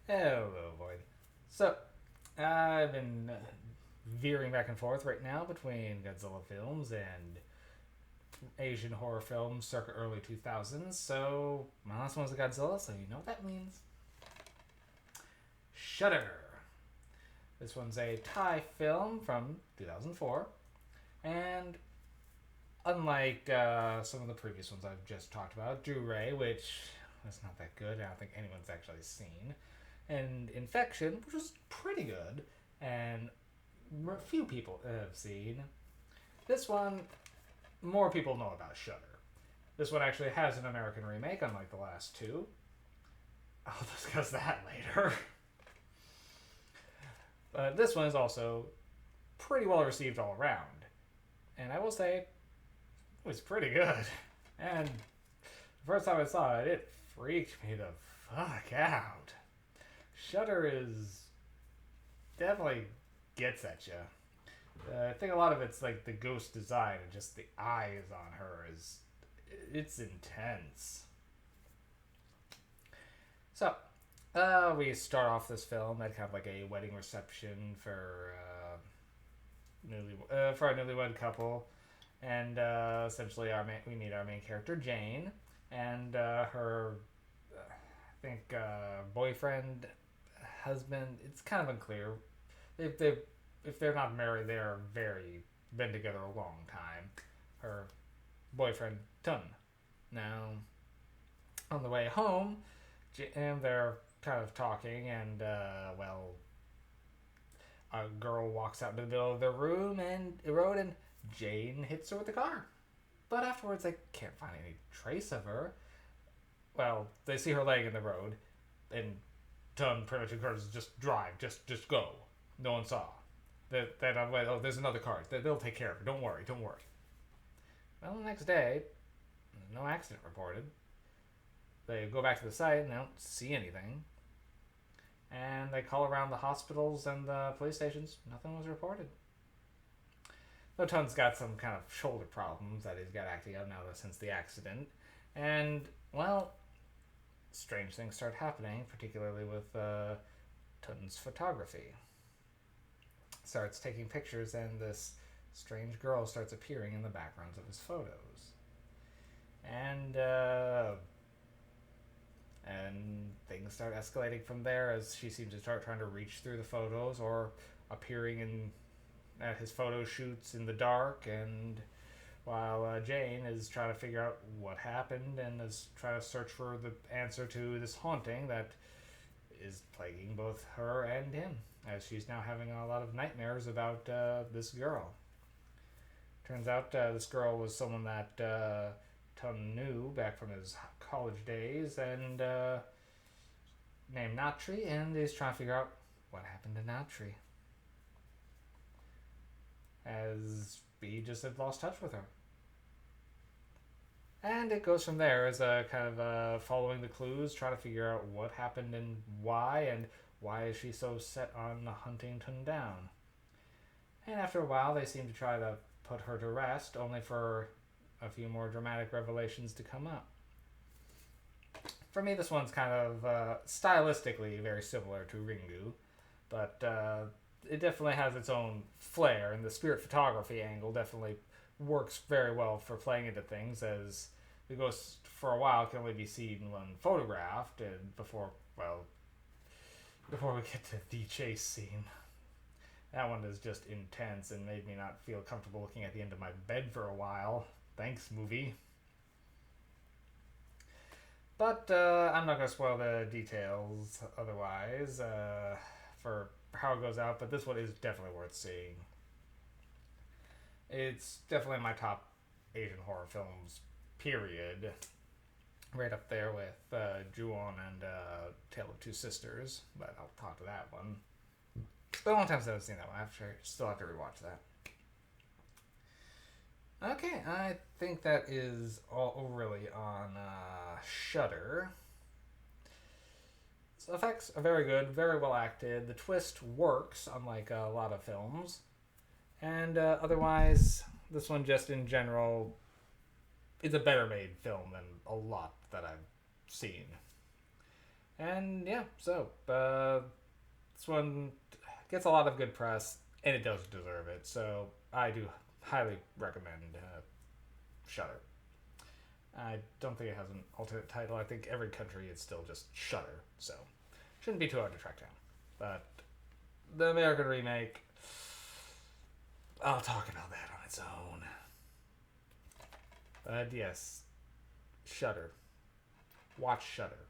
Hello, Void. So, I've been veering back and forth right now between Godzilla films and Asian horror films circa early 2000s. So, my last one was a Godzilla, so you know what that means. Shudder. This one's a Thai film from 2004. And unlike some of the previous ones I've just talked about, Ju-Ray, which is not that good, I don't think anyone's actually seen, and Infection, which was pretty good, and few people have seen. This one, more people know about Shudder. This one actually has an American remake, unlike the last two. I'll discuss that later. But this one is also pretty well received all around. And I will say, it was pretty good. And the first time I saw it, it freaked me the fuck out. Shudder is definitely gets at you. I think a lot of it's like the ghost design and just the eyes on her is it's intense. So, we start off this film at kind of like a wedding reception for a newlywed couple, and essentially we meet our main character Jane and her I think boyfriend, husband. It's kind of unclear. They if they're not married, they're very been together a long time. Her boyfriend Tun. Now, on the way home, and they're kind of talking, and a girl walks out into the middle of their road, and Jane hits her with the car. But afterwards, they can't find any trace of her. Well, they see her laying in the road, and Tun pretty much encourages just drive, just go. No one saw. That I'm like, oh, there's another car. They'll take care of her. Don't worry, don't worry. Well, the next day, no accident reported. They go back to the site and they don't see anything. And they call around the hospitals and the police stations. Nothing was reported. Though Tun's got some kind of shoulder problems that he's got acting out now since the accident. And, well, strange things start happening, particularly with Tun's photography. Starts taking pictures, and this strange girl starts appearing in the backgrounds of his photos. And things start escalating from there as she seems to start trying to reach through the photos or appearing in at his photo shoots in the dark, and while Jane is trying to figure out what happened and is trying to search for the answer to this haunting that is plaguing both her and him, as she's now having a lot of nightmares about this girl. Turns out this girl was someone that Tun knew back from his college days, and named Natri, and he's trying to figure out what happened to Natri, as he just had lost touch with her. And it goes from there as a kind of following the clues, trying to figure out what happened and why is she so set on hunting Tun down. And after a while, they seem to try to put her to rest, only for a few more dramatic revelations to come up. For me, this one's kind of stylistically very similar to Ringu, but it definitely has its own flair, and the spirit photography angle definitely works very well for playing into things, as the ghost for a while can only be seen when photographed, and before we get to the chase scene. That one is just intense and made me not feel comfortable looking at the end of my bed for a while. Thanks, movie. But I'm not going to spoil the details otherwise for how it goes out, but this one is definitely worth seeing. It's definitely my top Asian horror films, period. Right up there with Ju-on and Tale of Two Sisters, but I'll talk to that one. It's been a long time since I've seen that one. Still have to rewatch that. Okay, I think that is all really on Shudder. So effects are very good, very well acted. The twist works, unlike a lot of films. And otherwise, this one just in general is a better made film than a lot that I've seen. And yeah, so this one gets a lot of good press, and it does deserve it. So I do highly recommend Shutter. I don't think it has an alternate title. I think every country is still just Shutter, so shouldn't be too hard to track down. But the American remake, I'll talk about that on its own. But yes, Shutter. Watch Shutter.